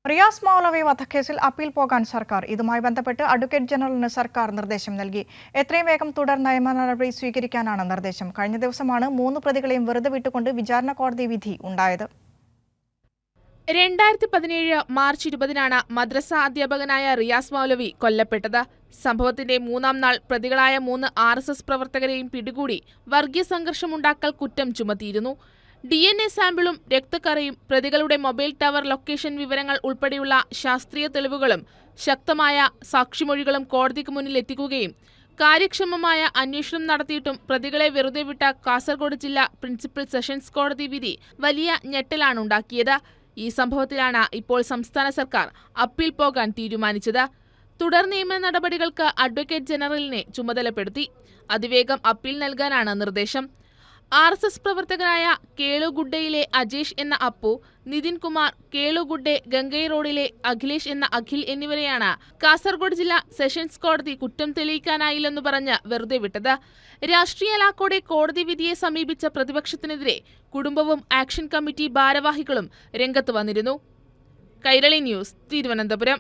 റിയാസ് മൗലവി വധക്കേസിൽ അപ്പീൽ പോകാൻ സർക്കാർ. ഇതുമായി ബന്ധപ്പെട്ട് അഡ്വക്കേറ്റ് ജനറലിന് സർക്കാർ നിർദ്ദേശം നൽകി. എത്രയും വേഗം തുടർ നിയമ നടപടി സ്വീകരിക്കാനാണ് നിർദ്ദേശം. കഴിഞ്ഞ ദിവസമാണ് 3 പ്രതികളെയും വെറുതെ വിട്ടുകൊണ്ട് വിചാരണ കോടതി വിധി ഉണ്ടായത്. 2017 മാർച്ച് 20-നാണ് മദ്രസ അധ്യാപകനായ റിയാസ് മൗലവി കൊല്ലപ്പെട്ടത്. സംഭവത്തിന്റെ 3-ാം നാൾ പ്രതികളായ 3 RSS പ്രവർത്തകരെയും പിടികൂടി വർഗീയ സംഘർഷമുണ്ടാക്കൽ കുറ്റം ചുമത്തിയിരുന്നു. DNA സാമ്പിളും രക്തക്കറയും പ്രതികളുടെ മൊബൈൽ ടവർ ലൊക്കേഷൻ വിവരങ്ങൾ ഉൾപ്പെടെയുള്ള ശാസ്ത്രീയ തെളിവുകളും ശക്തമായ സാക്ഷിമൊഴികളും കോടതിക്ക് മുന്നിൽ എത്തിക്കുകയും കാര്യക്ഷമമായ അന്വേഷണം നടത്തിയിട്ടും പ്രതികളെ വെറുതെ വിട്ട കാസർഗോഡ് ജില്ലാ പ്രിൻസിപ്പൽ സെഷൻസ് കോടതി വിധി വലിയ ഞെട്ടലാണുണ്ടാക്കിയത്. ഈ സംഭവത്തിലാണ് ഇപ്പോൾ സംസ്ഥാന സർക്കാർ അപ്പീൽ പോകാൻ തീരുമാനിച്ചത്. തുടർ നിയമ നടപടികൾക്ക് അഡ്വക്കേറ്റ് ജനറലിനെ ചുമതലപ്പെടുത്തി. അതിവേഗം അപ്പീൽ നൽകാനാണ് നിർദ്ദേശം. RSS പ്രവർത്തകരായ കേളുഗുഡ്ഡയിലെ അജേഷ് എന്ന അപ്പു, നിതിൻ കുമാർ, കേളുഗുഡ്ഡെ ഗംഗൈ റോഡിലെ അഖിലേഷ് എന്ന അഖിൽ എന്നിവരെയാണ് കാസർഗോഡ് ജില്ലാ സെഷൻസ് കോടതി കുറ്റം തെളിയിക്കാനായില്ലെന്നു പറഞ്ഞ് വെറുതെ വിട്ടത്. രാഷ്ട്രീയ ലാക്കോടെ കോടതി വിധിയെ സമീപിച്ച പ്രതിപക്ഷത്തിനെതിരെ കുടുംബവും ആക്ഷൻ കമ്മിറ്റി ഭാരവാഹികളും രംഗത്ത് വന്നിരുന്നു. കൈരളി ന്യൂസ്, തിരുവനന്തപുരം.